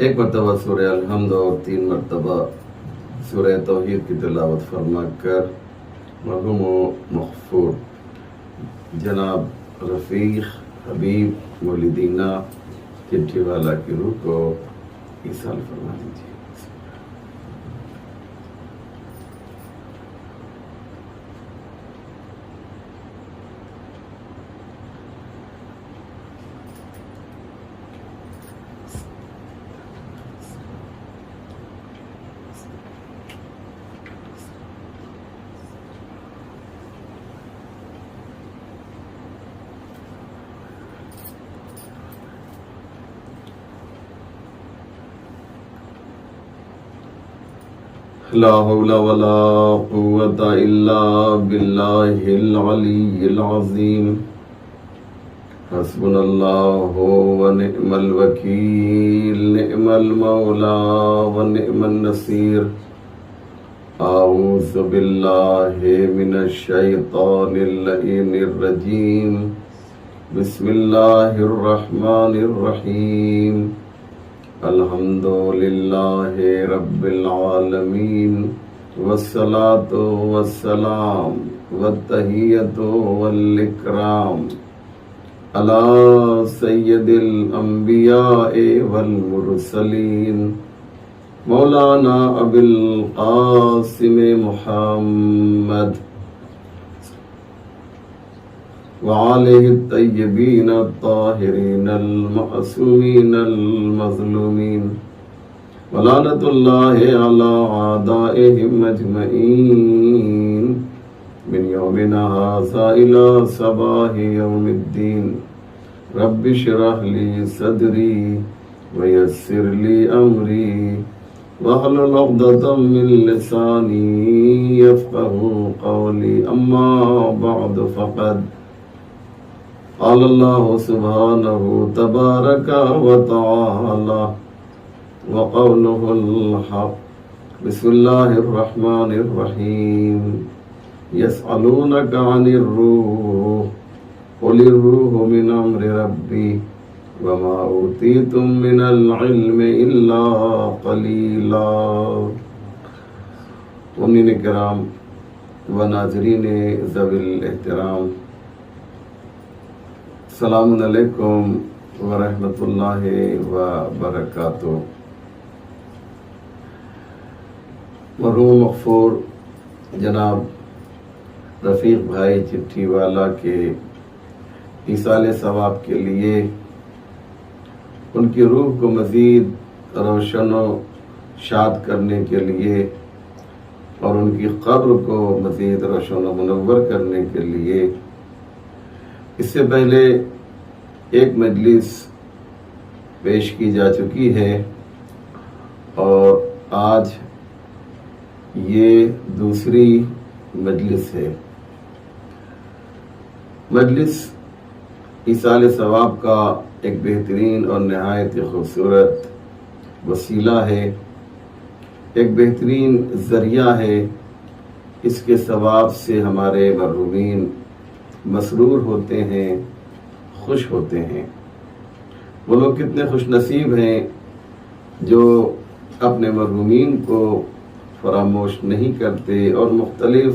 ایک مرتبہ سورہ الحمد اور 3 مرتبہ سورہ توحید کی تلاوت فرما کر مرحوم و مغفور جناب رفیق حبیب مولدینہ چٹھی والا کی روح کو ایصال فرما دیجیے۔ لا حول ولا قوة إلا بالله العلي العظيم حسبنا الله ونعم الوكيل نعم المولى ونعم النصير أعوذ بالله من الشيطان اللعين الرجيم بسم الله الرحمن الرحيم الحمد للہ رب العالمین والصلاة والسلام والتحیۃ والاکرام علی سید الانبیاء والمرسلین مولانا ابی القاسم محمد وعليه الطيبين الطاهرين المعصومين المظلومين ولعنة الله على أعدائهم أجمعين من يومنا هذا إلى صباح يوم الدين رب اشرح لي صدري ويسر لي أمري واحلل عقدة من لساني يفقهوا قولي أما بعد فقد قال الله سبحانه تبارك وتعالى وقوله الحق بسم الله الرحمن الرحيم يسألونك عن الروح قل الروح من أمر ربي وما أوتيتم من العلم إلا قليلا۔ امین کرام و ناظرین ذوی الاحترام، السلام علیکم ورحمۃ اللہ وبرکاتہ۔ مرحوم مغفور جناب رفیق بھائی چٹھی والا کے ایصال ثواب کے لیے، ان کی روح کو مزید روشن و شاد کرنے کے لیے اور ان کی قبر کو مزید روشن و منور کرنے کے لیے، اس سے پہلے ایک مجلس پیش کی جا چکی ہے اور آج یہ دوسری مجلس ہے۔ مجلس ایصال ثواب کا ایک بہترین اور نہایت خوبصورت وسیلہ ہے، ایک بہترین ذریعہ ہے۔ اس کے ثواب سے ہمارے مرحومین مسرور ہوتے ہیں، خوش ہوتے ہیں۔ وہ لوگ کتنے خوش نصیب ہیں جو اپنے مرحومین کو فراموش نہیں کرتے اور مختلف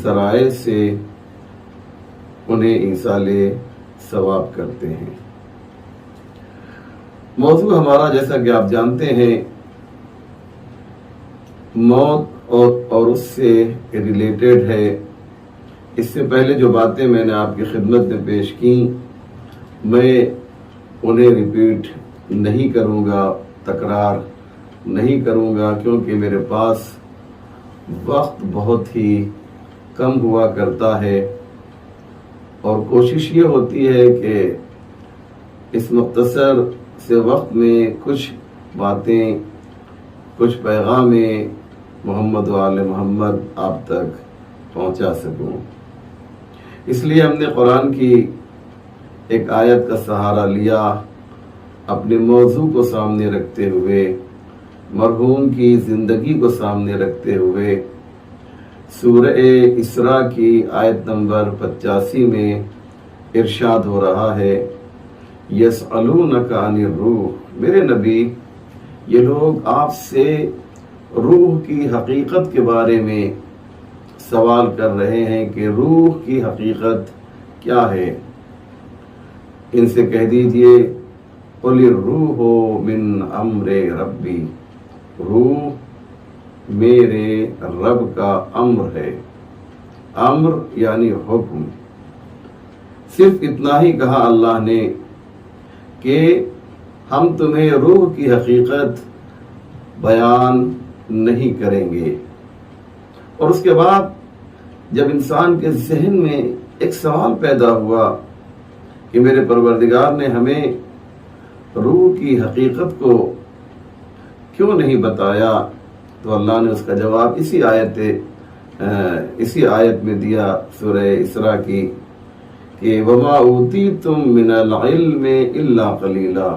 ذرائع سے انہیں ایصال ثواب کرتے ہیں۔ موضوع ہمارا جیسا کہ آپ جانتے ہیں موت اور اس سے ریلیٹڈ ہے۔ اس سے پہلے جو باتیں میں نے آپ کی خدمت میں پیش کی، میں انہیں ریپیٹ نہیں کروں گا، تکرار نہیں کروں گا، کیونکہ میرے پاس وقت بہت ہی کم ہوا کرتا ہے اور کوشش یہ ہوتی ہے کہ اس مختصر سے وقت میں کچھ باتیں، کچھ پیغام محمد و آل محمد آپ تک پہنچا سکوں۔ اس لیے ہم نے قرآن کی ایک آیت کا سہارا لیا، اپنے موضوع کو سامنے رکھتے ہوئے، مرحوم کی زندگی کو سامنے رکھتے ہوئے۔ سورہ اسراء کی آیت نمبر 85 میں ارشاد ہو رہا ہے، یسألونک عن الروح، میرے نبی یہ لوگ آپ سے روح کی حقیقت کے بارے میں سوال کر رہے ہیں کہ روح کی حقیقت کیا ہے. ان سے کہہ دیجئے قل الروح من امر ربی، روح میرے رب کا امر ہے. امر یعنی حکم. صرف اتنا ہی کہا اللہ نے کہ ہم تمہیں روح کی حقیقت بیان نہیں کریں گے. اور اس کے بعد جب انسان کے ذہن میں ایک سوال پیدا ہوا کہ میرے پروردگار نے ہمیں روح کی حقیقت کو کیوں نہیں بتایا، تو اللہ نے اس کا جواب اسی آیت میں دیا سورہ اسراء کی کہ وَمَا أُوتِيتُم مِّنَ الْعِلْمِ إِلَّا قَلِيلًا.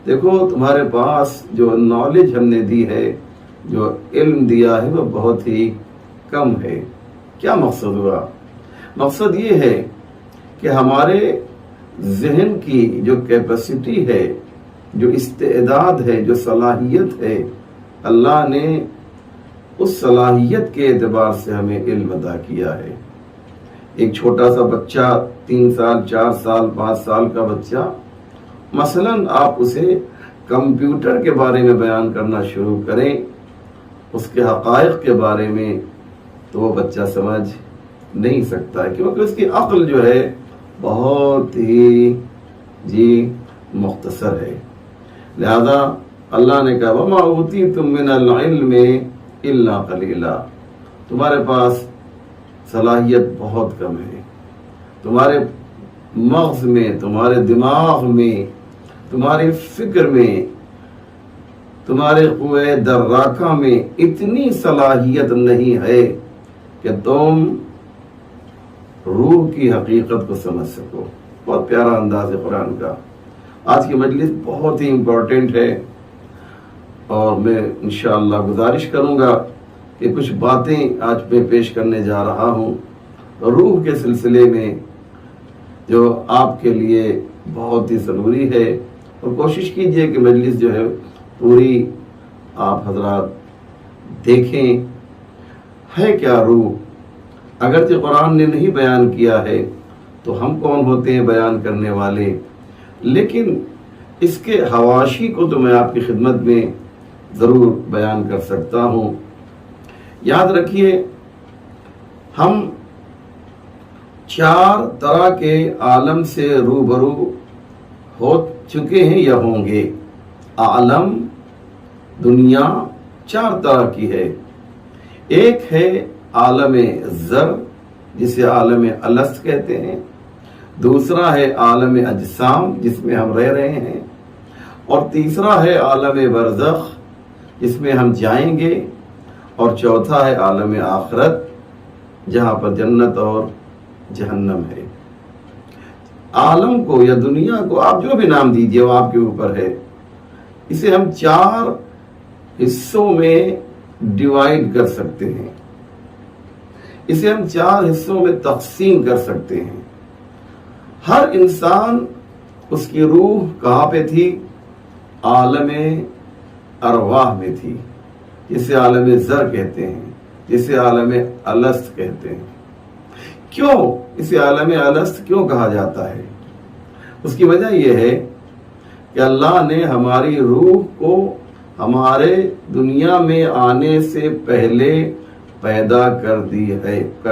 دیکھو تمہارے پاس جو نالج ہم نے دی ہے، جو علم دیا ہے، وہ بہت ہی کم ہے. کیا مقصد ہوا؟ مقصد یہ ہے کہ ہمارے ذہن کی جو کیپیسٹی ہے، جو استعداد ہے، جو صلاحیت ہے، اللہ نے اس صلاحیت کے اعتبار سے ہمیں علم عطا کیا ہے. ایک چھوٹا سا بچہ 3 سال 4 سال 5 سال کا بچہ، مثلا آپ اسے کمپیوٹر کے بارے میں بیان کرنا شروع کریں، اس کے حقائق کے بارے میں، تو وہ بچہ سمجھ نہیں سکتا ہے، کیونکہ اس کی عقل جو ہے بہت ہی مختصر ہے. لہذا اللہ نے کہا وَمَا أُوتِيتُم مِّنَ الْعِلْمِ إِلَّا قَلِيلًا. تمہارے پاس صلاحیت بہت کم ہے. تمہارے مغز میں، تمہارے دماغ میں، تمہاری فکر میں، تمہارے قوے دراکہ میں اتنی صلاحیت نہیں ہے کہ تم روح کی حقیقت کو سمجھ سکو. بہت پیارا انداز ہے قرآن کا. آج کی مجلس بہت ہی امپورٹنٹ ہے، اور میں انشاءاللہ گزارش کروں گا کہ کچھ باتیں آج میں پیش کرنے جا رہا ہوں روح کے سلسلے میں، جو آپ کے لیے بہت ہی ضروری ہے. اور کوشش کیجئے کہ مجلس جو ہے پوری آپ حضرات دیکھیں ہے کیا روح. اگرچہ قرآن نے نہیں بیان کیا ہے تو ہم کون ہوتے ہیں بیان کرنے والے، لیکن اس کے حواشی کو تو میں آپ کی خدمت میں ضرور بیان کر سکتا ہوں. یاد رکھیے ہم 4 طرح کے عالم سے روبرو ہو چکے ہیں یا ہوں گے. عالم، دنیا 4 طرح کی ہے. ایک ہے عالم ذر جسے عالم الست کہتے ہیں، دوسرا ہے عالم اجسام جس میں ہم رہ رہے ہیں، اور تیسرا ہے عالم برزخ جس میں ہم جائیں گے، اور چوتھا ہے عالم آخرت جہاں پر جنت اور جہنم ہے. عالم کو یا دنیا کو آپ جو بھی نام دیجئے وہ آپ کے اوپر ہے. اسے ہم 4 حصوں میں ڈیوائیڈ کر سکتے ہیں، اسے ہم 4 حصوں میں تقسیم کر سکتے ہیں. ہر انسان اس کی روح کہاں پہ تھی؟ عالم ارواح میں تھی، جسے عالم ذر کہتے ہیں، جسے عالم الست کہتے ہیں. کیوں اسے عالم الست کیوں کہا جاتا ہے؟ اس کی وجہ یہ ہے کہ اللہ نے ہماری روح کو ہمارے دنیا میں آنے سے پہلے پیدا کر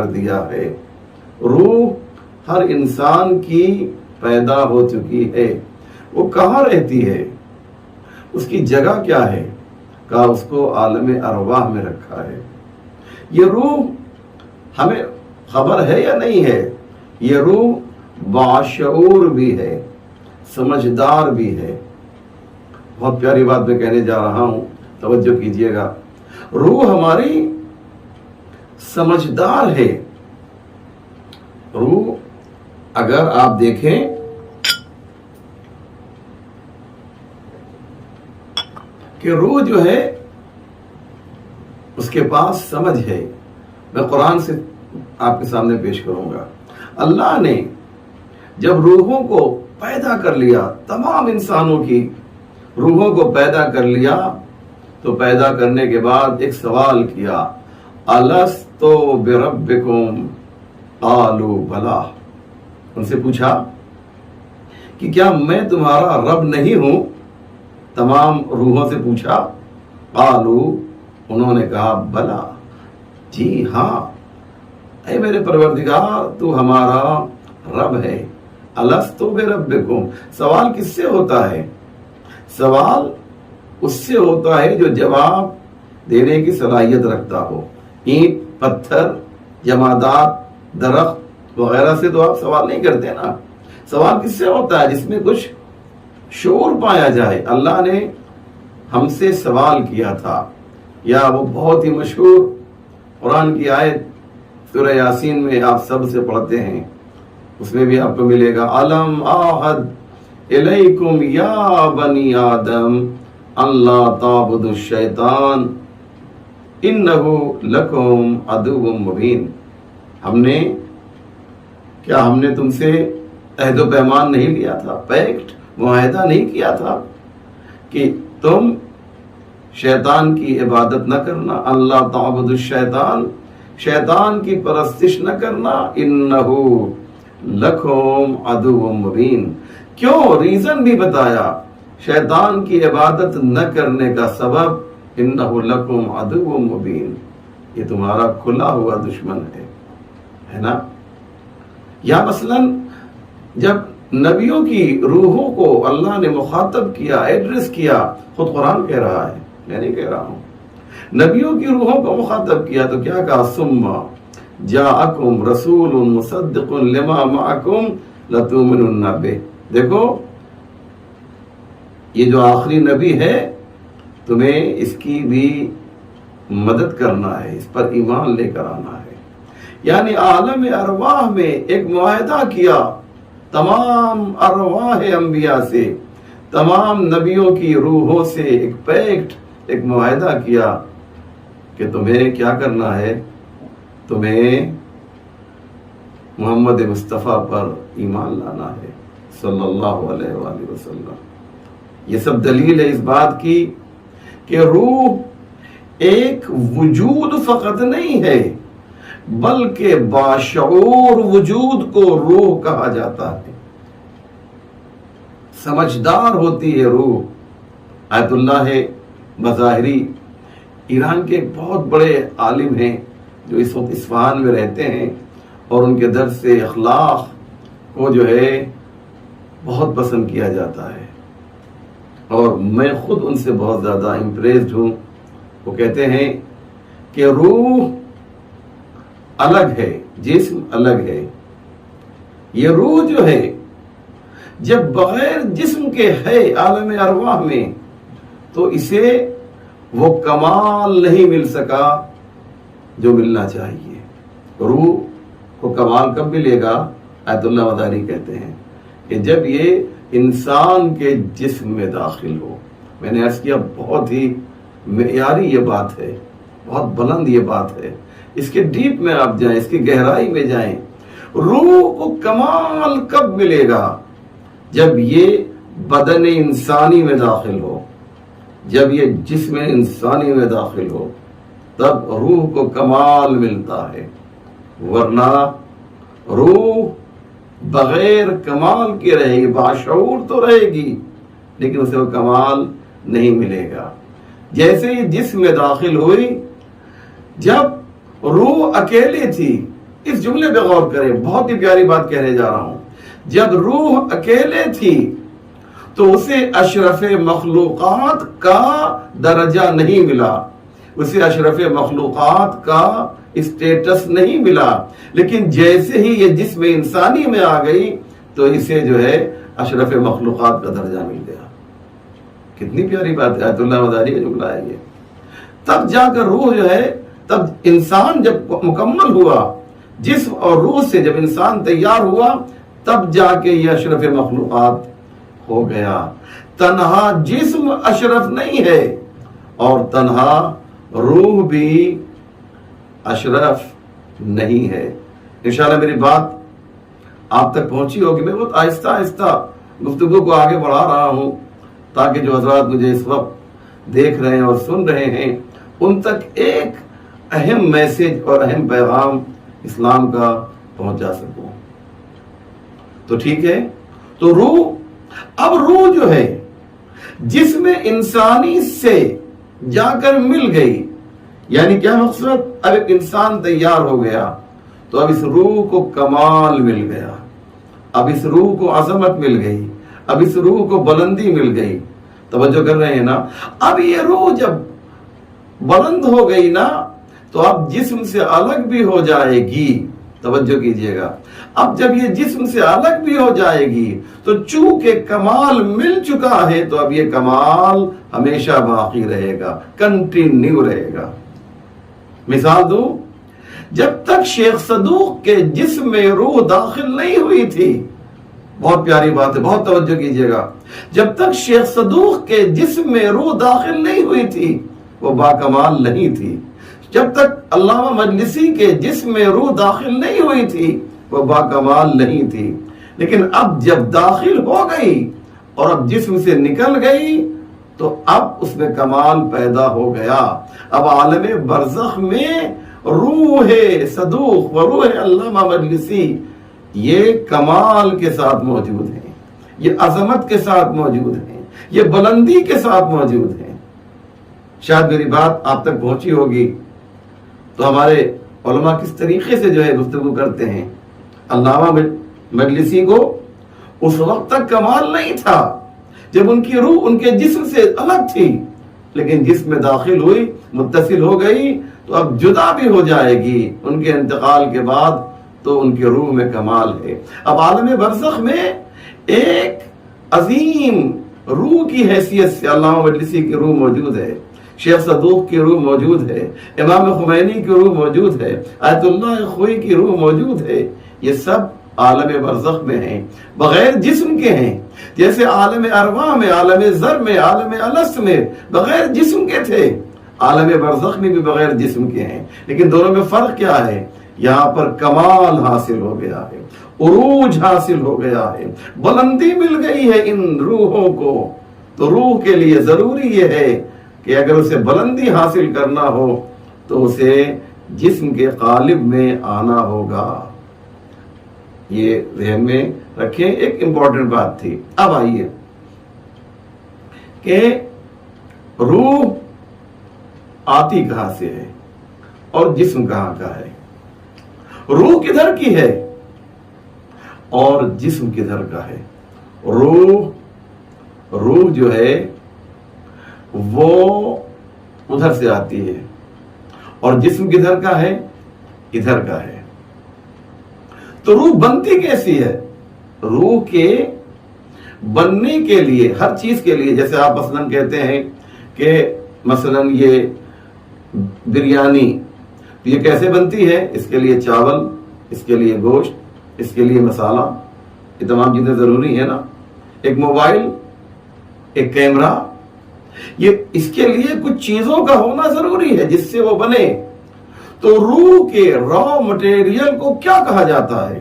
دیا ہے. روح ہر انسان کی پیدا ہو چکی ہے. وہ کہاں رہتی ہے؟ اس کی جگہ کیا ہے؟ کہا اس کو عالم ارواح میں رکھا ہے. یہ روح ہمیں خبر ہے یا نہیں ہے؟ یہ روح باشعور بھی ہے، سمجھدار بھی ہے. بہت پیاری بات میں کہنے جا رہا ہوں، توجہ کیجئے گا. روح ہماری سمجھدار ہے. روح اگر آپ دیکھیں کہ روح جو ہے اس کے پاس سمجھ ہے. میں قرآن سے آپ کے سامنے پیش کروں گا. اللہ نے جب روحوں کو پیدا کر لیا تمام انسانوں کی، روحوں کو پیدا کر لیا تو پیدا کرنے کے بعد ایک سوال کیا، الستو بربکم قالوا بلا، ان سے پوچھا کہ کیا میں تمہارا رب نہیں ہوں؟ تمام روحوں سے پوچھا، قالوا، انہوں نے کہا بلا، جی ہاں اے میرے پروردگار تو ہمارا رب ہے۔ الستو بربکم، سوال کس سے ہوتا ہے؟ سوال اس سے ہوتا ہے جو جواب دینے کی صلاحیت رکھتا ہو۔ اینٹ، پتھر، جمادات، درخت وغیرہ سے تو آپ سوال نہیں کرتے نا۔ سوال کس سے ہوتا ہے؟ جس میں کچھ شعور پایا جائے۔ اللہ نے ہم سے سوال کیا تھا، یا وہ بہت ہی مشہور قرآن کی آیت سورہ یاسین میں آپ سب سے پڑھتے ہیں، اس میں بھی آپ کو ملے گا، الم آحد الیکم یا بنی آدم اللہ تعبدوا الشیطان انہ لکم عدو مبین۔ ہم نے تم سے عہد و پیمان نہیں لیا تھا، پیکٹ، معاہدہ نہیں کیا تھا کہ تم شیطان کی عبادت نہ کرنا، اللہ تعبدوا الشیطان، شیطان کی پرستش نہ کرنا، انہ لکم عدو مبین۔ کیوں؟ ریزن بھی بتایا، شیطان کی عبادت نہ کرنے کا سبب انہ لکم عدو مبین، یہ تمہارا کھلا ہوا دشمن ہے نا۔ یا مثلا جب نبیوں کی روحوں کو اللہ نے مخاطب کیا، ایڈریس کیا، خود قرآن کہہ رہا ہے، میں نہیں کہہ رہا ہوں، نبیوں کی روحوں کو مخاطب کیا تو کیا کہا، ثم جاءکم رسول مصدق لما معکم لتؤمنن بہ۔ دیکھو یہ جو آخری نبی ہے تمہیں اس کی بھی مدد کرنا ہے، اس پر ایمان لے کر آنا ہے۔ یعنی عالم ارواح میں ایک معاہدہ کیا تمام ارواح انبیاء سے، تمام نبیوں کی روحوں سے ایک پیکٹ، ایک معاہدہ کیا کہ تمہیں کیا کرنا ہے، تمہیں محمد مصطفیٰ پر ایمان لانا ہے صلی اللہ علیہ وآلہ وسلم۔ یہ سب دلیل ہے اس بات کی کہ روح ایک وجود فقط نہیں ہے بلکہ باشعور وجود کو روح کہا جاتا ہے۔ سمجھدار ہوتی ہے روح۔ آیت اللہ مظاہری ایران کے ایک بہت بڑے عالم ہیں جو اس وقت اصفہان میں رہتے ہیں، اور ان کے درس سے اخلاق کو جو ہے بہت پسند کیا جاتا ہے، اور میں خود ان سے بہت زیادہ امپریسڈ ہوں۔ وہ کہتے ہیں کہ روح الگ ہے، جسم الگ ہے۔ یہ روح جو ہے جب بغیر جسم کے ہے عالم ارواح میں تو اسے وہ کمال نہیں مل سکا جو ملنا چاہیے۔ روح کو کمال کب ملے گا؟ آیت اللہ مظاہری کہتے ہیں کہ جب یہ انسان کے جسم میں داخل ہو۔ میں نے عرض کیا بہت ہی معیاری یہ بات ہے، بہت بلند یہ بات ہے، اس کے ڈیپ میں آپ جائیں، اس کی گہرائی میں جائیں۔ روح کو کمال کب ملے گا؟ جب یہ بدن انسانی میں داخل ہو، جب یہ جسم انسانی میں داخل ہو، تب روح کو کمال ملتا ہے، ورنہ روح بغیر کمال کے رہے گی، باشعور تو رہے گی لیکن اسے وہ کمال نہیں ملے گا۔ جیسے ہی جسم میں داخل ہوئی، جب روح اکیلی تھی، اس جملے پہ غور کریں، بہت ہی پیاری بات کہنے جا رہا ہوں، جب روح اکیلے تھی تو اسے اشرف مخلوقات کا درجہ نہیں ملا، اسے اشرف مخلوقات کا اسٹیٹس نہیں ملا، لیکن جیسے ہی یہ جسم انسانی میں آ گئی تو اسے جو ہے اشرف مخلوقات کا درجہ مل گیا۔ کتنی پیاری بات ہے، آیت اللہ مظاہری کا جملہ ہے یہ۔ تب جا کر روح جو ہے، تب انسان جب مکمل ہوا، جسم اور روح سے جب انسان تیار ہوا، تب جا کے یہ اشرف مخلوقات ہو گیا۔ تنہا جسم اشرف نہیں ہے اور تنہا روح بھی اشرف نہیں ہے۔ انشاءاللہ میری بات آپ تک پہنچی ہوگی، میں بہت آہستہ آہستہ گفتگو کو آگے بڑھا رہا ہوں تاکہ جو حضرات مجھے اس وقت دیکھ رہے ہیں اور سن رہے ہیں ان تک ایک اہم میسج اور اہم پیغام اسلام کا پہنچا سکوں۔ تو ٹھیک ہے، تو اب روح جو ہے جسم انسانی سے جا کر مل گئی، یعنی کیا مقصد؟ اب ایک انسان تیار ہو گیا تو اب اس روح کو کمال مل گیا، اب اس روح کو عظمت مل گئی، اب اس روح کو بلندی مل گئی۔ توجہ کر رہے ہیں نا؟ اب یہ روح جب بلند ہو گئی نا تو اب جسم سے الگ بھی ہو جائے گی۔ توجہ کیجئے گا، اب جب یہ جسم سے الگ بھی ہو جائے گی تو چونکہ کمال مل چکا ہے تو اب یہ کمال ہمیشہ باقی رہے گا، کنٹینیو رہے گا۔ مثال دوں، جب تک شیخ صدوق کے جسم میں روح داخل نہیں ہوئی تھی، بہت پیاری بات ہے، بہت توجہ کیجئے گا، جب تک شیخ صدوق کے جسم میں روح داخل نہیں ہوئی تھی وہ باکمال نہیں تھی، جب تک علامہ مجلسی کے جسم میں روح داخل نہیں ہوئی تھی وہ باکمال نہیں تھی، لیکن اب جب داخل ہو گئی اور اب جسم سے نکل گئی تو اب اس میں کمال پیدا ہو گیا۔ اب عالم برزخ میں روح صدوق و روح علامہ مجلسی یہ کمال کے ساتھ موجود ہیں، یہ عظمت کے ساتھ موجود ہیں، یہ بلندی کے ساتھ موجود ہیں۔ شاید میری بات آپ تک پہنچی ہوگی۔ تو ہمارے علماء کس طریقے سے جو ہے گفتگو کرتے ہیں، علامہ مجلسی کو اس وقت تک کمال نہیں تھا جب ان کی روح ان کے جسم سے الگ تھی، لیکن جسم میں داخل ہوئی، متصل ہو گئی تو اب جدا بھی ہو جائے گی ان کے انتقال کے بعد، تو ان کی روح میں کمال ہے۔ اب عالم برزخ میں ایک عظیم روح کی حیثیت سے علامہ مجلسی کی روح موجود ہے، شیخ صدوق کی روح موجود ہے، امام خمینی کی روح موجود ہے، آیت اللہ خوئی کی روح موجود ہے۔ یہ سب عالم برزخ میں ہیں، بغیر جسم کے ہیں، جیسے عالم ارواح میں، عالم ذر میں، عالم الست میں بغیر جسم کے تھے، عالم برزخ میں بھی بغیر جسم کے ہیں، لیکن دونوں میں فرق کیا ہے؟ یہاں پر کمال حاصل ہو گیا ہے، عروج حاصل ہو گیا ہے، بلندی مل گئی ہے ان روحوں کو۔ تو روح کے لیے ضروری یہ ہے کہ اگر اسے بلندی حاصل کرنا ہو تو اسے جسم کے قالب میں آنا ہوگا۔ یہ ذہن میں رکھیں، ایک امپورٹنٹ بات تھی۔ اب آئیے کہ روح آتی کہاں سے ہے اور جسم کہاں کا ہے، روح کدھر کی ہے اور جسم کدھر کا ہے۔ روح جو ہے وہ ادھر سے آتی ہے اور جسم کدھر کا ہے؟ ادھر کا ہے۔ تو روح بنتی کیسی ہے؟ روح کے بننے کے لیے، ہر چیز کے لیے، جیسے آپ مثلا کہتے ہیں کہ مثلا یہ بریانی، یہ کیسے بنتی ہے؟ اس کے لیے چاول، اس کے لیے گوشت، اس کے لیے مسالہ، یہ تمام چیزیں ضروری ہیں نا۔ ایک موبائل، ایک کیمرہ، یہ اس کے لیے کچھ چیزوں کا ہونا ضروری ہے جس سے وہ بنے۔ تو روح کے را مٹیریل کو کیا کہا جاتا ہے؟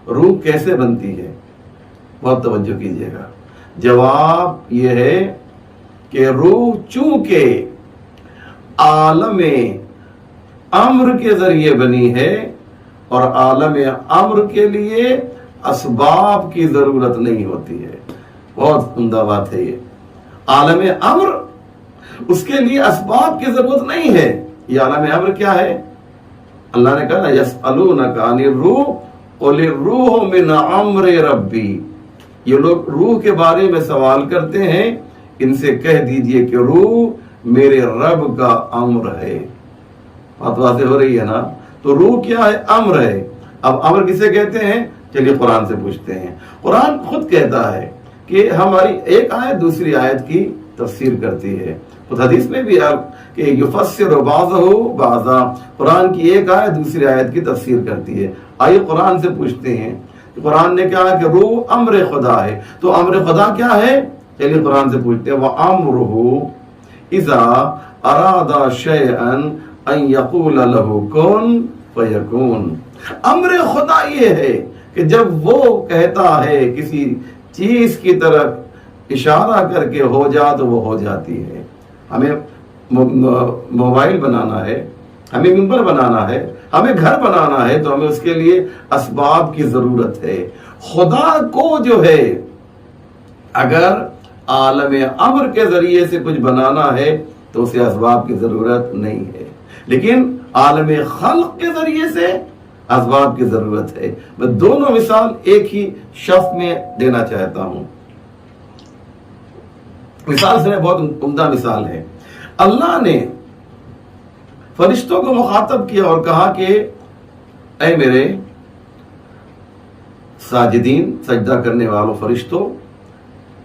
روح کیسے بنتی ہے؟ بہت توجہ کیجئے گا۔ جواب یہ ہے کہ روح چونکہ عالم امر کے ذریعے بنی ہے اور عالم امر کے لیے اسباب کی ضرورت نہیں ہوتی ہے۔ بہت عمدہ بات ہے یہ۔ عالم امر، اس کے لیے اسباب کی ضرورت نہیں ہے۔ یہ عالم امر کیا ہے؟ اللہ نے کہا یسألونک عن الروح قل الروح من امر ربی۔ یہ لوگ روح کے بارے میں سوال کرتے ہیں، ان سے کہہ دیجئے کہ روح میرے رب کا امر ہے۔ بات واضح ہو رہی ہے نا؟ تو روح کیا ہے؟ امر ہے۔ اب امر کسے کہتے ہیں؟ چلیے قرآن سے پوچھتے ہیں۔ قرآن خود کہتا ہے کہ ہماری ایک آیت دوسری آیت کی تفسیر کرتی ہے۔ خود حدیث میں بھی کہ یفسر بعضہ بعضا، قرآن کی ایک آیت دوسری آیت کی تفسیر کرتی ہے۔ آئیے قرآن سے پوچھتے ہیں کہ قرآن نے کہا کہ روح امر خدا ہے، تو امر خدا کیا ہے؟ چلیے قرآن سے پوچھتے ہیں۔ وَأَمْرُهُ إِذَا أَرَادَ شَيْئًا أَن يَقُولَ لَهُ كُن فَيَكُونُ۔ امر خدا یہ ہے کہ جب وہ کہتا ہے کسی چیز کی طرف اشارہ کر کے ہو جا تو وہ ہو جاتی ہے. ہمیں موبائل بنانا ہے، ہمیں ممبر بنانا ہے، ہمیں گھر بنانا ہے، تو ہمیں اس کے لیے اسباب کی ضرورت ہے. خدا کو جو ہے اگر عالم امر کے ذریعے سے کچھ بنانا ہے تو اسے اسباب کی ضرورت نہیں ہے، لیکن عالم خلق کے ذریعے سے اسباب کی ضرورت ہے. میں دونوں مثال ایک ہی شخص میں دینا چاہتا ہوں. مثال سے بہت عمدہ مثال ہے. اللہ نے فرشتوں کو مخاطب کیا اور کہا کہ اے میرے ساجدین، سجدہ کرنے والوں فرشتوں،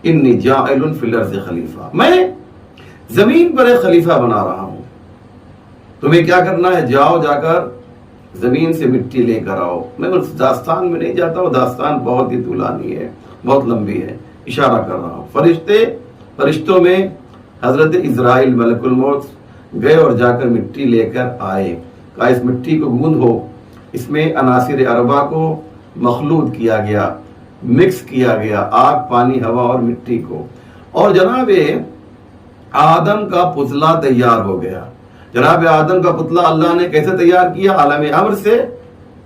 انی جاعل فی الارض خلیفہ، میں زمین پر ایک خلیفہ بنا رہا ہوں. تمہیں کیا کرنا ہے؟ جاؤ، جا کر زمین سے مٹی لے کر آؤ. میں اس داستان میں نہیں جاتا، وہ داستان بہت ہی طولانی ہے، بہت لمبی ہے، اشارہ کر رہا ہوں. فرشتوں میں حضرت اسرائیل ملک الموت گئے اور جا کر مٹی لے کر آئے. کہا اس مٹی کو گوندھو، اس میں عناصر اربعہ کو مخلوط کیا گیا، مکس کیا گیا، آگ، پانی، ہوا اور مٹی کو. اور جناب آدم کا پتلا تیار ہو گیا. جناب آدم کا پتلا اللہ نے کیسے تیار کیا؟ عالم امر سے.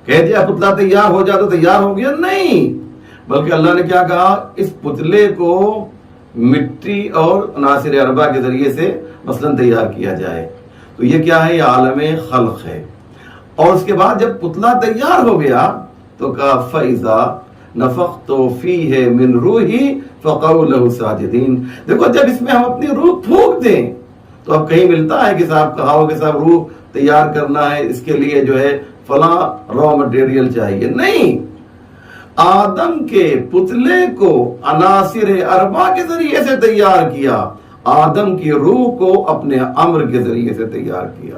کہہ دیا پتلا تیار ہو جا تو تیار ہو گیا؟ نہیں، بلکہ اللہ نے کیا کہا؟ اس پتلے کو مٹی اور عناصر اربعہ کے ذریعے سے مثلا تیار کیا جائے. تو یہ کیا ہے؟ یہ عالم خلق ہے. اور اس کے بعد جب پتلا تیار ہو گیا تو کہا فَإِذَا نَفَخْتُ فِيهِ مِنْ رُوحِي فَقَعُوا لَهُ سَاجِدِينَ. دیکھو جب اس میں ہم اپنی روح پھونک دیں تو اب کہیں ملتا ہے کہ صاحب کہا ہو کہ صاحب روح تیار کرنا ہے، اس کے لیے جو ہے فلاں را مٹیریل چاہیے. نہیں، آدم کے پتلے کو عناصر اربعہ کے ذریعے سے تیار کیا، آدم کی روح کو اپنے امر کے ذریعے سے تیار کیا.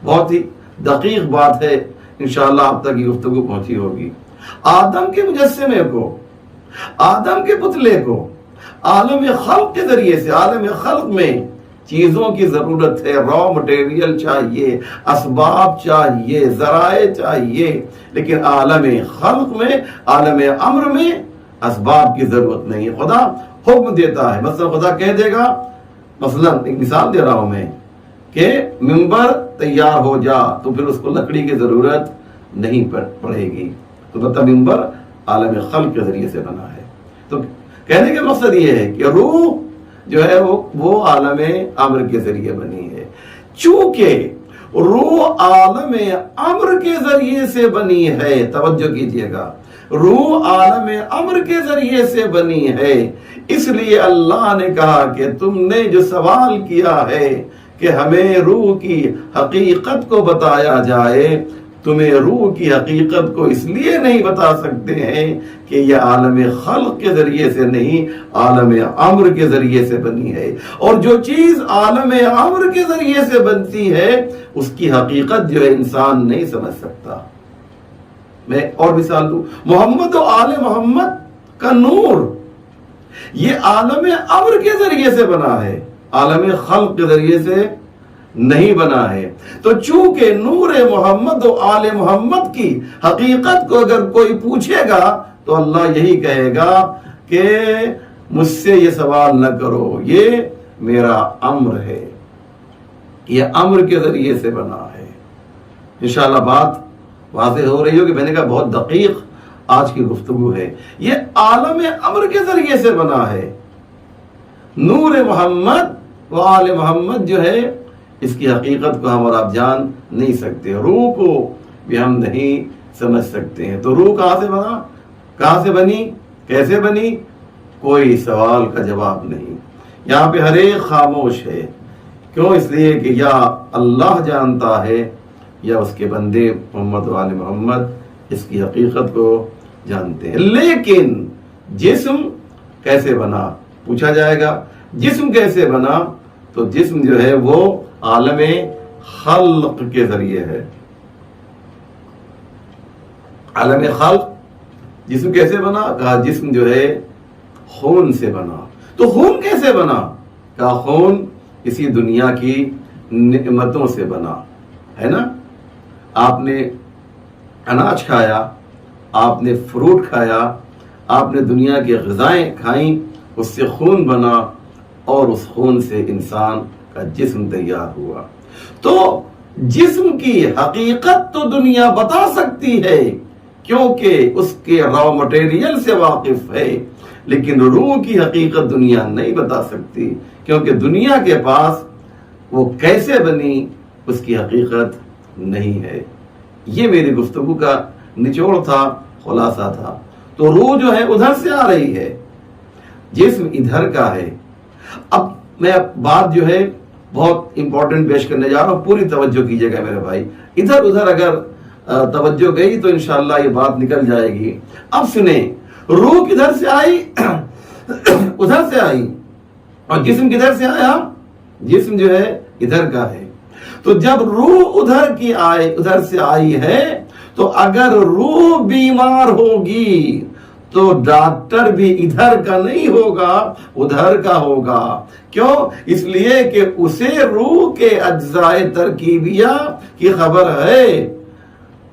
بہت ہی دقیق بات ہے، انشاءاللہ آپ تک یہ گفتگو پہنچی ہوگی. آدم کے مجسمے کو، آدم کے پتلے کو عالم خلق کے ذریعے سے، عالم خلق میں چیزوں کی ضرورت ہے، را مٹیریل چاہیے، اسباب چاہیے، ذرائع چاہیے، لیکن عالم خلق میں، عالم امر میں اسباب کی ضرورت نہیں ہے. خدا حکم دیتا ہے. مثلا خدا کہہ دے گا، مثلا ایک مثال دے رہا ہوں میں، کہ ممبر تیار ہو جا، تو پھر اس کو لکڑی کی ضرورت نہیں پڑے گی. تو مطلب ممبر عالم خلق کے ذریعے سے بنا ہے. تو کہنے کا مقصد یہ ہے کہ روح جو ہے وہ عالم امر کے ذریعے بنی ہے. چونکہ روح عالم امر کے ذریعے سے بنی ہے، توجہ کیجئے گا، روح عالم امر کے ذریعے سے بنی ہے. اس لیے اللہ نے کہا کہ تم نے جو سوال کیا ہے کہ ہمیں روح کی حقیقت کو بتایا جائے، تمہیں روح کی حقیقت کو اس لیے نہیں بتا سکتے ہیں کہ یہ عالم خلق کے ذریعے سے نہیں، عالم امر کے ذریعے سے بنی ہے. اور جو چیز عالم امر کے ذریعے سے بنتی ہے اس کی حقیقت جو ہے انسان نہیں سمجھ سکتا. میں اور مثال دوں، محمد و آل محمد کا نور یہ عالم امر کے ذریعے سے بنا ہے، عالم خلق کے ذریعے سے نہیں بنا ہے. تو چونکہ نور محمد و آل محمد کی حقیقت کو اگر کوئی پوچھے گا تو اللہ یہی کہے گا کہ مجھ سے یہ سوال نہ کرو، یہ میرا امر ہے، یہ امر کے ذریعے سے بنا ہے. انشاءاللہ بات واضح ہو رہی ہو کہ میں نے کہا بہت دقیق آج کی گفتگو ہے. یہ عالم امر کے ذریعے سے بنا ہے. نور محمد و آل محمد جو ہے اس کی حقیقت کو ہم اور آپ جان نہیں سکتے، روح کو بھی ہم نہیں سمجھ سکتے ہیں. تو روح کہاں سے بنا، کہاں سے بنی، کیسے بنی؟ کوئی سوال کا جواب نہیں. یہاں پہ ہر ایک خاموش ہے. کیوں؟ اس لیے کہ یا اللہ جانتا ہے یا اس کے بندے محمد و آل محمد اس کی حقیقت کو جانتے ہیں. لیکن جسم کیسے بنا پوچھا جائے گا. جسم کیسے بنا؟ تو جسم جو ہے وہ عالم خلق کے ذریعے ہے. عالم خلق جسم کیسے بنا؟ کہا جسم جو ہے خون سے بنا. تو خون کیسے بنا؟ کہا خون اسی دنیا کی نعمتوں سے بنا ہے نا. آپ نے اناج کھایا، آپ نے فروٹ کھایا، آپ نے دنیا کی غذائیں کھائیں، اس سے خون بنا اور اس خون سے انسان کا جسم تیار ہوا۔ تو جسم کی حقیقت تو دنیا بتا سکتی ہے کیونکہ اس کے را مٹیریل سے واقف ہے، لیکن روح کی حقیقت دنیا نہیں بتا سکتی کیونکہ دنیا کے پاس وہ کیسے بنی اس کی حقیقت نہیں ہے۔ یہ میری گفتگو کا نچوڑ تھا، خلاصہ تھا۔ تو روح جو ہے ادھر سے آ رہی ہے، جسم ادھر کا ہے۔ اب میں بات جو ہے بہت امپورٹنٹ پیش کرنے جا رہا ہوں، پوری توجہ کیجیے گا میرے بھائی۔ ادھر ادھر اگر توجہ گئی تو انشاءاللہ یہ بات نکل جائے گی۔ اب سنیں، روح کدھر سے آئی؟ ادھر سے آئی۔ اور جسم کدھر سے آیا؟ جسم جو ہے ادھر کا ہے۔ تو جب روح ادھر سے آئی ہے تو اگر روح بیمار ہوگی تو ڈاکٹر بھی ادھر کا نہیں ہوگا، ادھر کا ہوگا۔ کیوں؟ اس لیے کہ اسے روح کے اجزاء ترکیبیہ کی خبر ہے،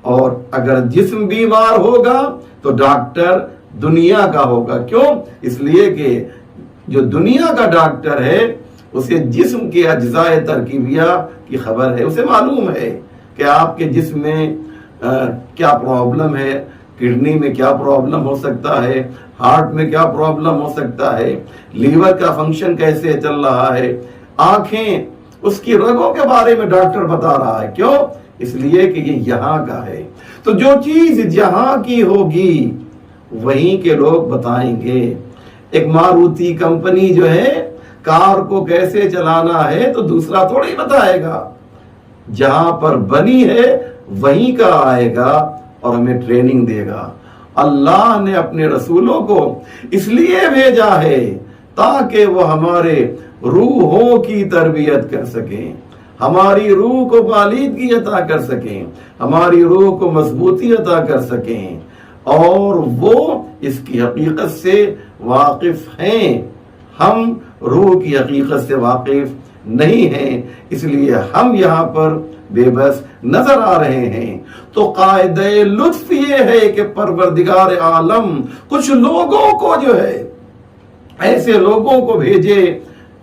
اور اگر جسم بیمار ہوگا تو ڈاکٹر دنیا کا ہوگا۔ کیوں؟ اس لیے کہ جو دنیا کا ڈاکٹر ہے اسے جسم کے اجزاء ترکیبیہ کی خبر ہے، اسے معلوم ہے کہ آپ کے جسم میں کیا پرابلم ہے، کڈنی میں کیا پرابلم ہو سکتا ہے، ہارٹ میں کیا پرابلم ہو سکتا ہے، لیور کا فنکشن کیسے چل رہا ہے، آنکھیں، اس کی رگوں کے بارے میں ڈاکٹر بتا رہا ہے۔ کیوں؟ اس لیے کہ یہ یہاں کا ہے۔ تو جو چیز جہاں کی ہوگی وہیں کے لوگ بتائیں گے۔ ایک ماروتی کمپنی جو ہے کار کو کیسے چلانا ہے تو دوسرا تھوڑی بتائے گا، جہاں پر بنی ہے وہیں کا آئے گا اور ہمیں ٹریننگ دے گا۔ اللہ نے اپنے رسولوں کو اس لیے بھیجا ہے تاکہ وہ ہمارے روحوں کی تربیت کر سکیں، ہماری روح کو پالیدگی عطا کر سکیں، ہماری روح کو مضبوطی عطا کر سکیں، اور وہ اس کی حقیقت سے واقف ہیں۔ ہم روح کی حقیقت سے واقف نہیں ہیں، اس لیے ہم یہاں پر بے بس نظر آ رہے ہیں۔ تو قاعدہ لطف یہ ہے کہ پروردگار عالم کچھ لوگوں کو جو ہے، ایسے لوگوں کو بھیجے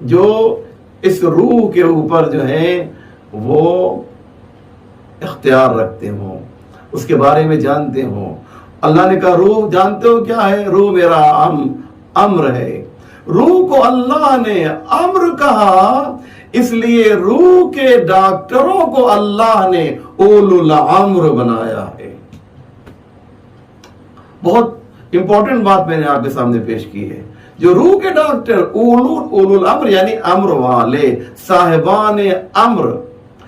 جو اس روح کے اوپر جو ہے وہ اختیار رکھتے ہوں، اس کے بارے میں جانتے ہوں۔ اللہ نے کہا روح جانتے ہو کیا ہے؟ روح میرا امر ہے۔ روح کو اللہ نے امر کہا، اس لیے روح کے ڈاکٹروں کو اللہ نے اولو الامر بنایا ہے۔ بہت امپورٹنٹ بات میں نے آپ کے سامنے پیش کی ہے۔ جو روح کے ڈاکٹر اولو الامر یعنی امر والے، صاحبان امر،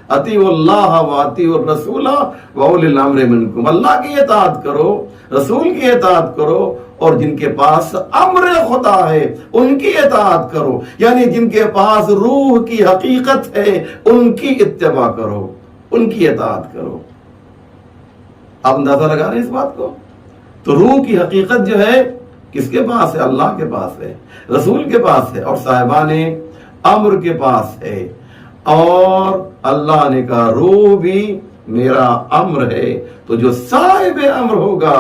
اطیعوا اللہ و اطیعوا الرسول و اولی الامر منکم، اللہ کی اطاعت کرو، رسول کی اطاعت کرو، اور جن کے پاس امر خدا ہے ان کی اطاعت کرو، یعنی جن کے پاس روح کی حقیقت ہے ان کی اتباع کرو، ان کی اطاعت کرو۔ آپ اندازہ لگا رہے ہیں اس بات کو؟ تو روح کی حقیقت جو ہے کس کے پاس ہے؟ اللہ کے پاس ہے، رسول کے پاس ہے، اور صاحبان امر کے پاس ہے۔ اور اللہ نے کہا روح بھی میرا امر ہے۔ تو جو صاحب امر ہوگا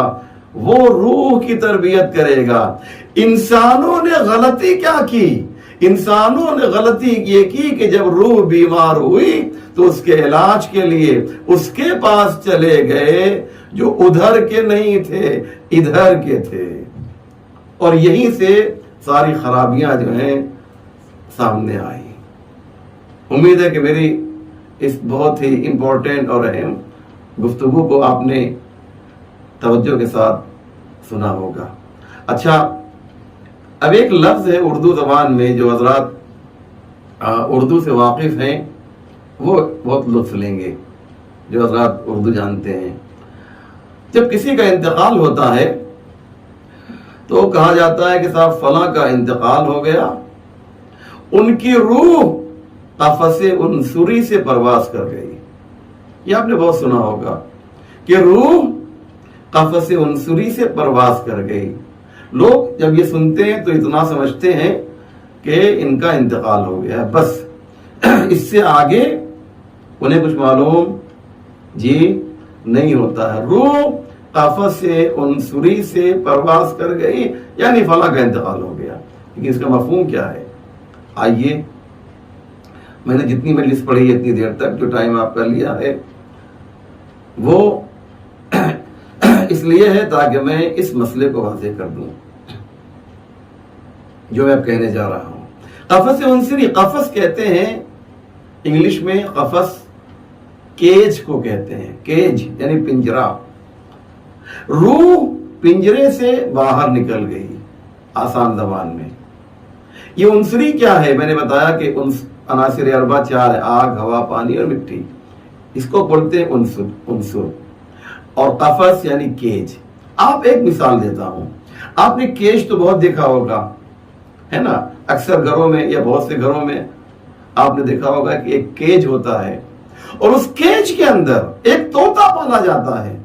وہ روح کی تربیت کرے گا۔ انسانوں نے غلطی کیا کی؟ انسانوں نے غلطی یہ کی کہ جب روح بیمار ہوئی تو اس کے علاج کے لیے اس کے پاس چلے گئے جو ادھر کے نہیں تھے، ادھر کے تھے، اور یہیں سے ساری خرابیاں جو ہیں سامنے آئی۔ امید ہے کہ میری اس بہت ہی امپورٹنٹ اور اہم گفتگو کو آپ نے توجہ کے ساتھ سنا ہوگا۔ اچھا، اب ایک لفظ ہے اردو زبان میں جو حضرات اردو سے واقف ہیں وہ بہت لطف لیں گے، جو حضرات اردو جانتے ہیں۔ جب کسی کا انتقال ہوتا ہے تو کہا جاتا ہے کہ صاحب فلاں کا انتقال ہو گیا، ان کی روح قفس عنصری سے پرواز کر گئی۔ یہ آپ نے بہت سنا ہوگا کہ روح قفس عنصری سے پرواز کر گئی۔ لوگ جب یہ سنتے ہیں تو اتنا سمجھتے ہیں کہ ان کا انتقال ہو گیا، بس اس سے آگے انہیں کچھ معلوم جی نہیں ہوتا ہے۔ روح قفس عنصری سے پرواز کر گئی یعنی فلاں کا انتقال ہو گیا۔ لیکن اس کا مفہوم کیا ہے؟ آئیے، میں نے جتنی مجلس پڑھی ہے اتنی دیر تک جو ٹائم آپ کا لیا ہے وہ اس لیے ہے تاکہ میں اس مسئلے کو واضح کر دوں جو میں اب کہنے جا رہا ہوں۔ قفس عنصری، قفس کہتے ہیں انگلش میں، قفس کیج کو کہتے ہیں، کیج یعنی پنجرا۔ روح پنجرے سے باہر نکل گئی آسان زبان میں۔ یہ عنصری کیا ہے؟ میں نے بتایا کہ عناصر اربعہ 4 ہے، آگ، ہوا، پانی اور مٹی، اس کو بولتے ہیں عنصر۔ اور قفس یعنی کیج۔ آپ ایک مثال دیتا ہوں، آپ نے کیج تو بہت دیکھا ہوگا، ہے نا؟ اکثر گھروں میں یا بہت سے گھروں میں آپ نے دیکھا ہوگا کہ ایک کیج ہوتا ہے اور اس کیج کے اندر ایک طوطا پالا جاتا ہے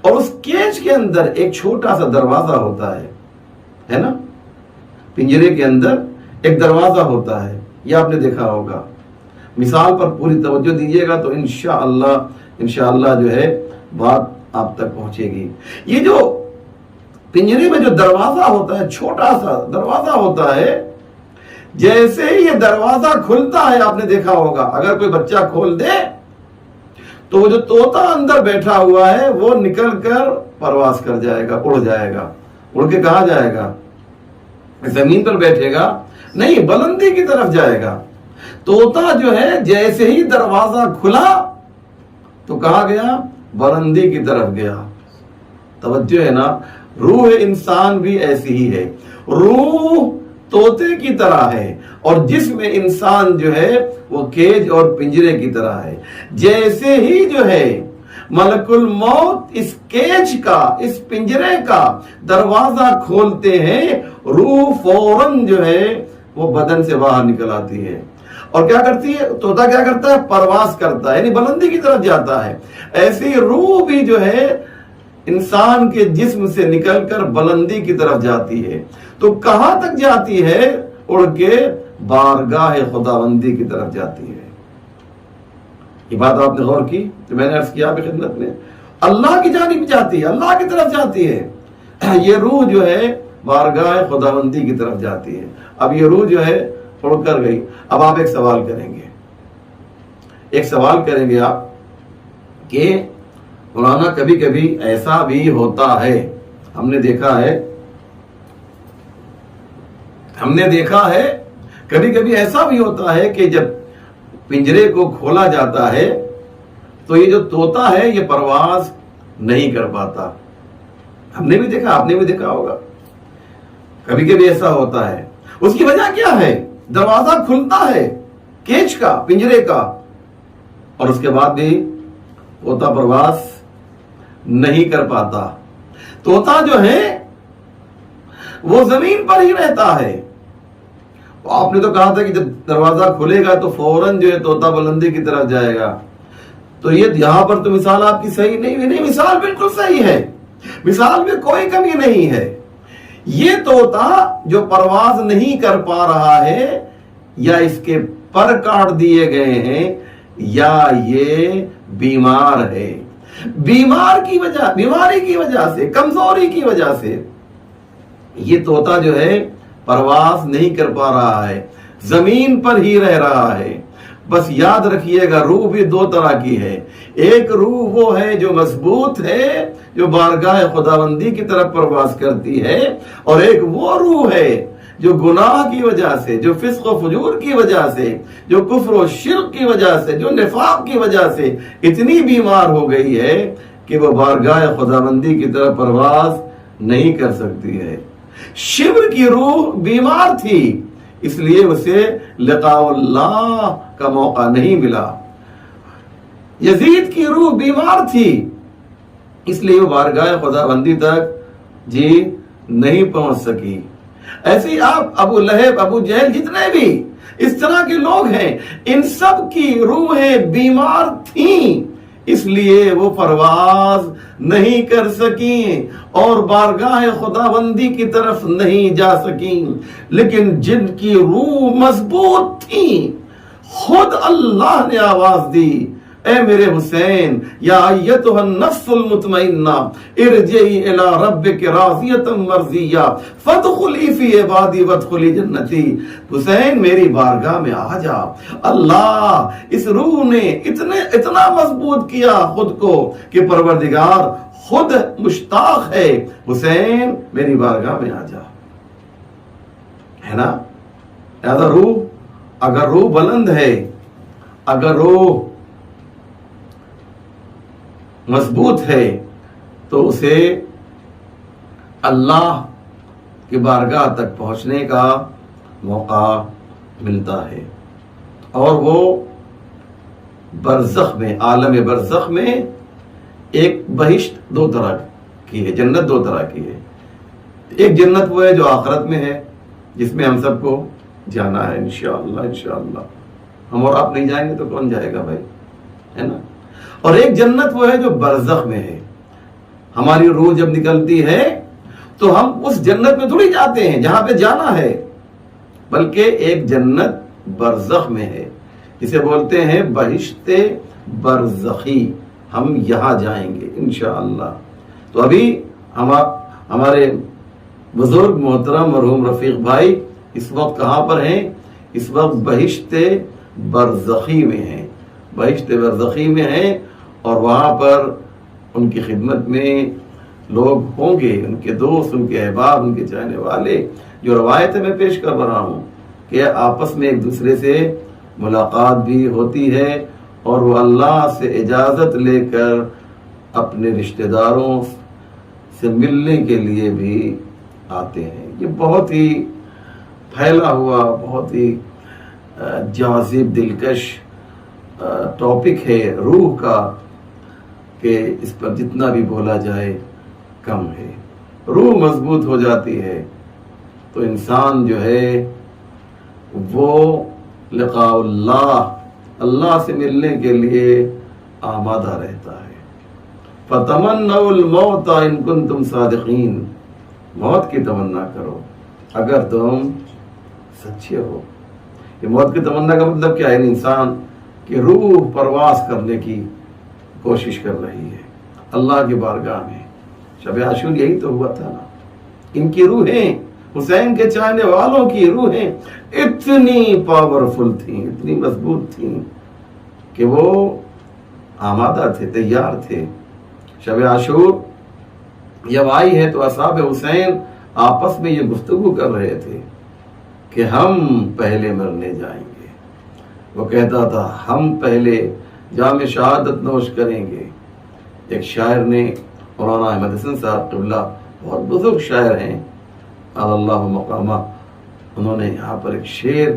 اور اس کیج کے اندر ایک چھوٹا سا دروازہ ہوتا ہے نا؟ پنجرے کے اندر ایک دروازہ ہوتا ہے، یہ آپ نے دیکھا ہوگا۔ مثال پر پوری توجہ دیجیے گا تو انشاءاللہ جو ہے بات آپ تک پہنچے گی۔ یہ جو پنجرے میں جو دروازہ ہوتا ہے، چھوٹا سا دروازہ ہوتا ہے، جیسے ہی یہ دروازہ کھلتا ہے، آپ نے دیکھا ہوگا اگر کوئی بچہ کھول دے تو وہ جو طوطا اندر بیٹھا ہوا ہے وہ نکل کر پرواز کر جائے گا، اڑ جائے گا۔ اڑ کے کہاں جائے گا؟ زمین پر بیٹھے گا نہیں، بلندی کی طرف جائے گا۔ طوطا جو ہے جیسے ہی دروازہ کھلا تو کہاں گیا؟ بلندی کی طرف گیا۔ توجہ ہے نا؟ روح انسان بھی ایسی ہی ہے، روح طوطے کی طرح ہے اور جسم انسان جو ہے وہ کیج اور پنجرے کی طرح ہے۔ جیسے ہی جو ہے ملک الموت اس کیج کا، اس پنجرے کا دروازہ کھولتے ہیں، روح فوراً جو ہے وہ بدن سے باہر نکل آتی ہے اور کیا کرتی ہے؟ طوطا کیا کرتا ہے؟ پرواز کرتا ہے، یعنی بلندی کی طرف جاتا ہے۔ ایسے ہی روح بھی جو ہے انسان کے جسم سے نکل کر بلندی کی طرف جاتی ہے۔ تو کہاں تک جاتی ہے؟ اڑ کے بارگاہ خداوندی کی طرف جاتی ہے۔ یہ بات آپ نے غور کی کہ میں نے عرض کیا آپ کی خدمت میں، اللہ کی جانب جاتی ہے، اللہ کی طرف جاتی ہے۔ یہ روح جو ہے بارگاہ خداوندی کی طرف جاتی ہے۔ اب یہ روح جو ہے اڑ کر گئی۔ اب آپ ایک سوال کریں گے آپ کہ مولانا کبھی کبھی ایسا بھی ہوتا ہے، ہم نے دیکھا ہے کبھی کبھی ایسا بھی ہوتا ہے کہ جب پنجرے کو کھولا جاتا ہے تو یہ جو طوطا ہے یہ پرواز نہیں کر پاتا۔ ہم نے بھی دیکھا، آپ نے بھی دیکھا ہوگا، کبھی کبھی ایسا ہوتا ہے۔ اس کی وجہ کیا ہے؟ دروازہ کھلتا ہے کیج کا، پنجرے کا، اور اس کے بعد بھی طوطا پرواز نہیں کر پاتا۔ طوطا جو ہے وہ زمین پر ہی رہتا ہے۔ آپ نے تو کہا تھا کہ جب دروازہ کھلے گا تو فوراً جو ہے طوطا بلندی کی طرف جائے گا، تو یہ یہاں پر تو مثال آپ کی صحیح نہیں، مثال بالکل صحیح ہے، مثال میں کوئی کمی نہیں ہے۔ یہ طوطا جو پرواز نہیں کر پا رہا ہے، یا اس کے پر کاٹ دیے گئے ہیں، یا یہ بیمار ہے، بیماری کی وجہ سے، کمزوری کی وجہ سے یہ طوطا جو ہے پرواز نہیں کر پا رہا ہے، زمین پر ہی رہ رہا ہے۔ بس یاد رکھیے گا، روح بھی 2 طرح کی ہے۔ ایک روح وہ ہے جو مضبوط ہے، جو بارگاہ خداوندی کی طرف پرواز کرتی ہے، اور ایک وہ روح ہے جو گناہ کی وجہ سے، جو فسق و فجور کی وجہ سے، جو کفر و شرک کی وجہ سے، جو نفاق کی وجہ سے اتنی بیمار ہو گئی ہے کہ وہ بارگاہ خداوندی کی طرف پرواز نہیں کر سکتی ہے۔ شبر کی روح بیمار تھی، اس لیے اسے لقاء اللہ کا موقع نہیں ملا۔ یزید کی روح بیمار تھی، اس لیے وہ بارگاہ خداوندی تک نہیں پہنچ سکی۔ ایسے ہی آپ ابو لہب، ابو جہل، جتنے بھی اس طرح کے لوگ ہیں، ان سب کی روحیں بیمار تھیں، اس لیے وہ پرواز نہیں کر سکیں اور بارگاہ خداوندی کی طرف نہیں جا سکیں۔ لیکن جن کی روح مضبوط تھی، خود اللہ نے آواز دی، اے میرے حسین، یا ایتھا النفس المطمئنہ ارجعی الی ربک راضیۃ مرضیہ فادخلی فی عبادی وادخلی جنتی۔ حسین میری بارگاہ میں آ جا۔ اللہ اس روح نے اتنا مضبوط کیا خود کو کہ پروردگار خود مشتاق ہے، حسین میری بارگاہ میں آ جا، ہے نا؟ روح، اگر روح بلند ہے، اگر روح مضبوط ہے تو اسے اللہ کی بارگاہ تک پہنچنے کا موقع ملتا ہے، اور وہ برزخ میں، عالم برزخ میں ایک بہشت دو طرح کی ہے، جنت دو طرح کی ہے۔ ایک جنت وہ ہے جو آخرت میں ہے، جس میں ہم سب کو جانا ہے انشاءاللہ، انشاءاللہ ہم اور آپ نہیں جائیں گے تو کون جائے گا بھائی، ہے نا؟ اور ایک جنت وہ ہے جو برزخ میں ہے۔ ہماری روح جب نکلتی ہے تو ہم اس جنت میں تھوڑی جاتے ہیں جہاں پہ جانا ہے، بلکہ ایک جنت برزخ میں ہے جسے بولتے ہیں بہشت برزخی، ہم یہاں جائیں گے انشاءاللہ۔ تو ابھی ہمارے بزرگ محترم مرحوم رفیق بھائی اس وقت کہاں پر ہیں؟ اس وقت بہشت برزخی میں ہیں، بہشت برزخی میں ہیں، اور وہاں پر ان کی خدمت میں لوگ ہوں گے، ان کے دوست، ان کے احباب، ان کے چاہنے والے۔ جو روایتیں میں پیش کر رہا ہوں کہ آپس میں ایک دوسرے سے ملاقات بھی ہوتی ہے، اور وہ اللہ سے اجازت لے کر اپنے رشتہ داروں سے ملنے کے لیے بھی آتے ہیں۔ یہ بہت ہی پھیلا ہوا، بہت ہی جاذب، دلکش ٹاپک ہے روح کا، کہ اس پر جتنا بھی بولا جائے کم ہے۔ روح مضبوط ہو جاتی ہے تو انسان جو ہے وہ لقاء اللہ سے ملنے کے لیے آمادہ رہتا ہے۔ فَتَمَنَّوْا الْمَوْتَ إِن كُنتُمْ صَادِقِينَ، موت کی تمنا کرو اگر تم سچے ہو۔ یہ موت کی تمنا کا مطلب کیا ہے؟ انسان کی روح پرواز کرنے کی کوشش کر رہی ہے اللہ کی بارگاہ میں۔ شب عاشور یہی تو ہوا تھا نا، ان کی روحیں، حسین کے چاہنے والوں کی روحیں اتنی پاورفل تھیں، اتنی مضبوط تھیں کہ وہ آمادہ تھے، تیار تھے۔ شب عاشور جب آئی ہے تو اصحاب حسین آپس میں یہ گفتگو کر رہے تھے کہ ہم پہلے مرنے جائیں گے۔ وہ کہتا تھا ہم پہلے جام شہادت نوش کریں گے۔ ایک شاعر نے، مولانا احمد حسن صاحب قبلہ، بہت بزرگ شاعر ہیں اللہ مقامہ، انہوں نے یہاں پر ایک شعر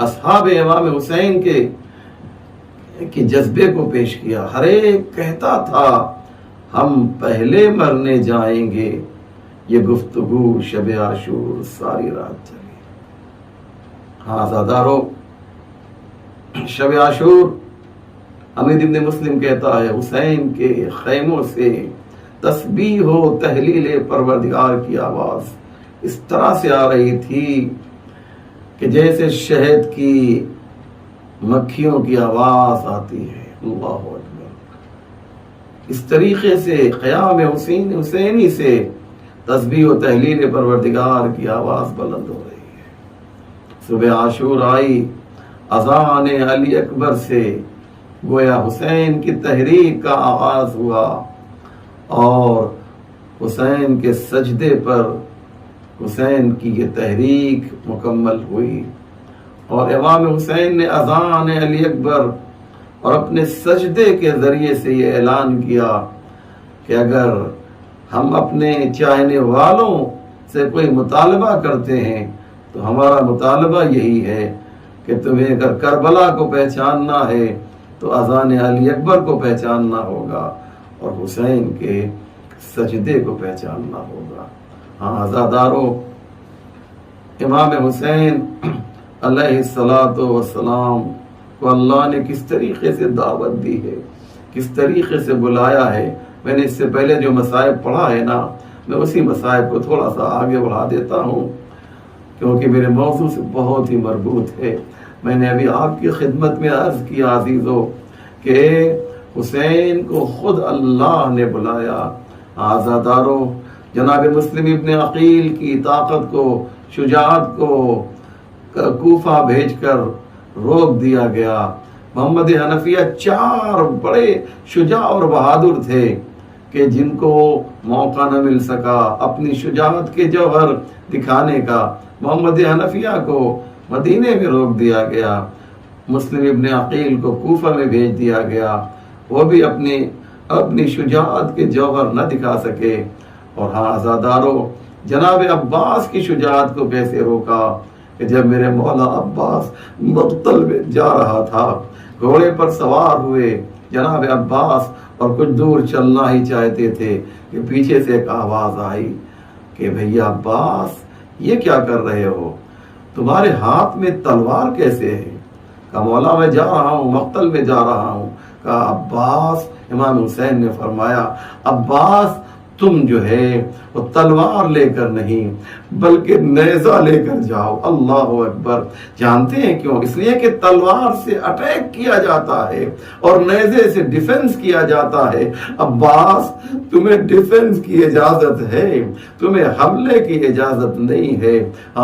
اصحاب امام حسین کے جذبے کو پیش کیا۔ ہر ایک کہتا تھا ہم پہلے مرنے جائیں گے، یہ گفتگو شب عاشور ساری رات چلی۔ ہاں آزادارو، شب عاشور حمید ابن مسلم کہتا ہے حسین کے خیموں سے تسبیح و تہلیل پروردگار کی آواز اس طرح سے آ رہی تھی کہ جیسے شہد کی مکھیوں کی آواز آتی ہے۔ اللہ اکبر۔ اس طریقے سے قیام حسینی سے تسبیح و تہلیل پروردگار کی آواز بلند ہو رہی ہے۔ صبح عاشور آئی، اذان علی اکبر سے گویا حسین کی تحریک کا آغاز ہوا، اور حسین کے سجدے پر حسین کی یہ تحریک مکمل ہوئی، اور امام حسین نے اذان علی اکبر اور اپنے سجدے کے ذریعے سے یہ اعلان کیا کہ اگر ہم اپنے چاہنے والوں سے کوئی مطالبہ کرتے ہیں تو ہمارا مطالبہ یہی ہے کہ تمہیں اگر کربلا کو پہچاننا ہے تو اذان علی اکبر کو پہچاننا ہوگا اور حسین کے سجدے کو پہچاننا ہوگا۔ ہاں عزادارو، امام حسین علیہ السلام کو اللہ نے کس طریقے سے دعوت دی ہے، کس طریقے سے بلایا ہے۔ میں نے اس سے پہلے جو مصائب پڑھا ہے نا، میں اسی مصائب کو تھوڑا سا آگے بڑھا دیتا ہوں کیونکہ میرے موضوع سے بہت ہی مربوط ہے۔ میں نے ابھی آپ کی خدمت میں عرض کیا عزیزو کہ حسین کو خود اللہ نے بلایا. آزادارو، جناب مسلم ابن عقیل کی طاقت کو، شجاعت کو کوفہ بھیج کر روک دیا گیا. محمد حنفیہ 4 بڑے شجاع اور بہادر تھے کہ جن کو موقع نہ مل سکا اپنی شجاعت کے جوہر دکھانے کا. محمد حنفیہ کو مدینے میں روک دیا گیا، مسلم ابن عقیل کو کوفہ میں بھیج دیا گیا. وہ بھی اپنی شجاعت کے جوہر نہ دکھا سکے. اور ہاں آزادارو، جناب عباس کی شجاعت کو کیسے روکا کہ جب میرے مولا عباس مقتل میں جا رہا تھا، گھوڑے پر سوار ہوئے جناب عباس اور کچھ دور چلنا ہی چاہتے تھے کہ پیچھے سے ایک آواز آئی کہ بھیا عباس، یہ کیا کر رہے ہو؟ تمہارے ہاتھ میں تلوار کیسے ہے؟ کہا مولا میں جا رہا ہوں، مقتل میں جا رہا ہوں. کہا عباس، امام حسین نے فرمایا عباس تم جو ہے وہ تلوار لے کر نہیں بلکہ نیزہ لے کر جاؤ. اللہ اکبر. جانتے ہیں کیوں؟ اس لیے کہ تلوار سے اٹیک کیا جاتا ہے اور نیزے سے ڈیفنس کیا جاتا ہے. عباس تمہیں ڈیفنس کی اجازت ہے، تمہیں حملے کی اجازت نہیں ہے.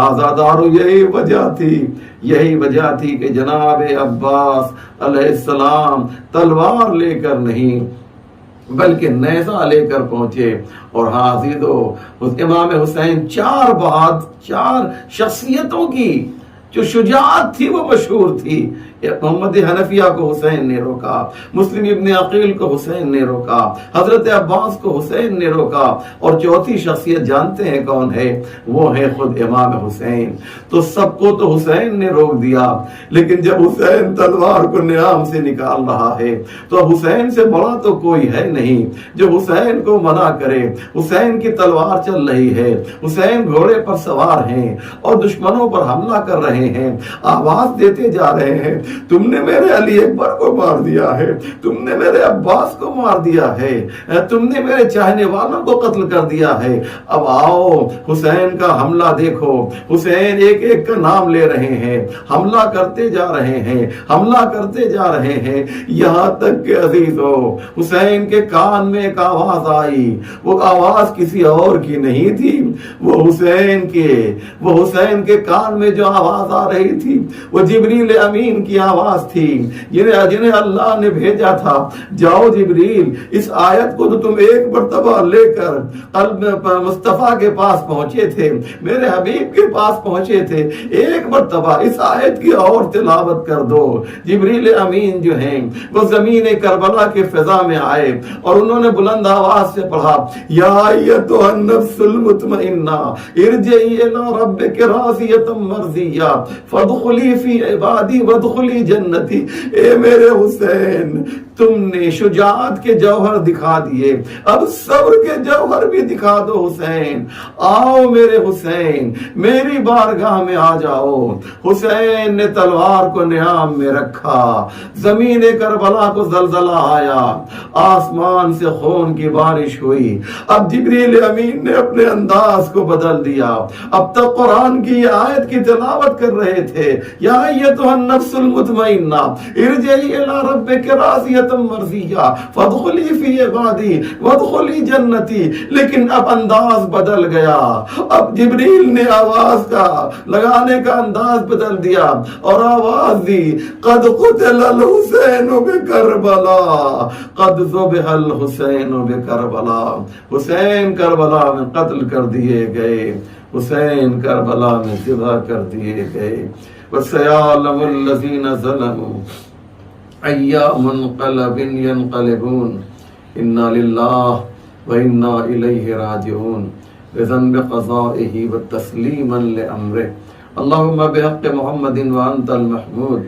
آزادارو، یہی وجہ تھی کہ جناب عباس علیہ السلام تلوار لے کر نہیں بلکہ نیزہ لے کر پہنچے. اور ہاں عزیزو، امام حسین 4 شخصیتوں کی جو شجاعت تھی وہ مشہور تھی. محمد حنفیہ کو حسین نے روکا، مسلم ابن عقیل کو حسین نے روکا، حضرت عباس کو حسین نے روکا، اور 4تھی شخصیت جانتے ہیں کون ہے؟ وہ ہے خود امام حسین. تو سب کو تو حسین نے روک دیا، لیکن جب حسین تلوار کو نیام سے نکال رہا ہے تو حسین سے بڑا تو کوئی ہے نہیں جو حسین کو منع کرے. حسین کی تلوار چل رہی ہے، حسین گھوڑے پر سوار ہیں اور دشمنوں پر حملہ کر رہے ہیں، آواز دیتے جا رہے ہیں تم نے میرے علی اکبر کو مار دیا ہے، تم نے میرے عباس کو مار دیا ہے، تم نے میرے چاہنے والوں کو قتل کر دیا ہے. اب آؤ حسین کا حملہ دیکھو. حسین ایک ایک کا نام لے رہے ہیں، حملہ کرتے جا رہے ہیں، حملہ کرتے جا رہے ہیں، یہاں تک کہ عزیزو حسین کے کان میں ایک آواز آئی. وہ آواز کسی اور کی نہیں تھی، وہ حسین کے کان میں جو آواز آ رہی تھی وہ جبریل امین کی آواز تھی جنہیں اللہ نے بھیجا تھا. جاؤ جبریل، اس آیت کو تو تم ایک مرتبہ لے کر قلب مصطفیٰ کے پاس پہنچے تھے، میرے حبیب کے پاس پہنچے تھے، ایک مرتبہ اس آیت کی اور تلاوت کر دو. جبریل امین جو ہیں وہ زمین کربلا کے فضا میں آئے اور انہوں نے بلند آواز سے پڑھا، یا ایتھا النفس المطمئنہ ارجعی الی ربک راضیۃ مرضیہ فادخلی فی عبادی وادخلی جنتی. اے میرے حسین، تم نے شجاعت کے جوہر دکھا دیے، اب صبر کے جوہر بھی دکھا دو. حسین آؤ میرے حسین، میری بارگاہ میں آ جاؤ. حسین نے تلوار کو نیام میں رکھا، زمین کربلا کو زلزلہ آیا، آسمان سے خون کی بارش ہوئی. اب جبریل امین نے اپنے انداز کو بدل دیا. اب تک قرآن کی یہ آیت کی تلاوت کر رہے تھے، یا ایتھا النفس المطمئنہ ارجعی الی ربک راضیۃ مرضیہ فادخلی فی عبادی وادخلی جنتی. لیکن اب انداز بدل گیا، اب جبریل نے آواز کا لگانے کا انداز بدل دیا اور آواز دی، قد قتل الحسین بکربلا، قد ذبح الحسین بکربلا. حسین کربلا میں قتل کر دیے گئے، حسین کربلا میں ذبح کر دیے گئے. وَسَيَعْلَمُ الَّذِينَ ظَلَمُوا أَيَّ مُنقَلَبٍ يَنقَلِبُونَ إِنَّا لِلَّهِ وَإِنَّا إِلَيْهِ رَاجِعُونَ بِذَنبِ قَضَائِهِ وَتَسْلِيمًا لِأَمْرِهِ اللهم بحق محمد وأنت المحمود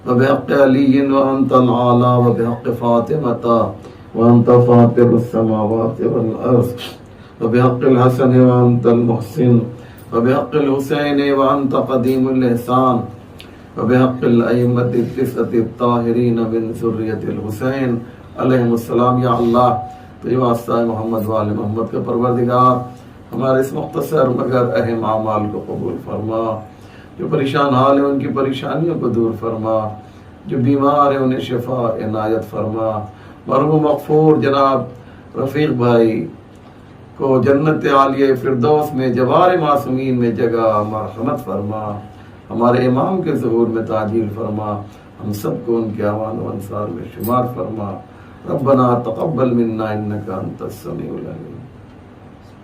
وبحق علي وأنت العالى وبحق فاطمة وأنت فاطر السماوات والأرض وبحق الحسن وأنت المحسن وبحق الحسين وأنت قديم الإحسان وبحق الأئمة التسعة الطاهرين من ذرية الحسين علیہ السلام. یا اللہ تجھے واسطہ محمد وآل محمد کا پروردگار ہمارے اس مختصر مگر اہم اعمال کو قبول فرما. جو پریشان حال ہیں ان کی پریشانیوں کو دور فرما. جو بیمار ہیں انہیں شفا عنایت فرما، مرحوم مغفور جناب رفیق بھائی کو جنت عالیہ فردوس میں جوار معصومین میں جگہ مرحمت فرما، ہمارے امام کے ظہور میں تعجیل فرما، ہم سب کو ان کے اعوان و انصار میں شمار فرما۔ ربنا تقبل منا انک انت السمیع العلیم۔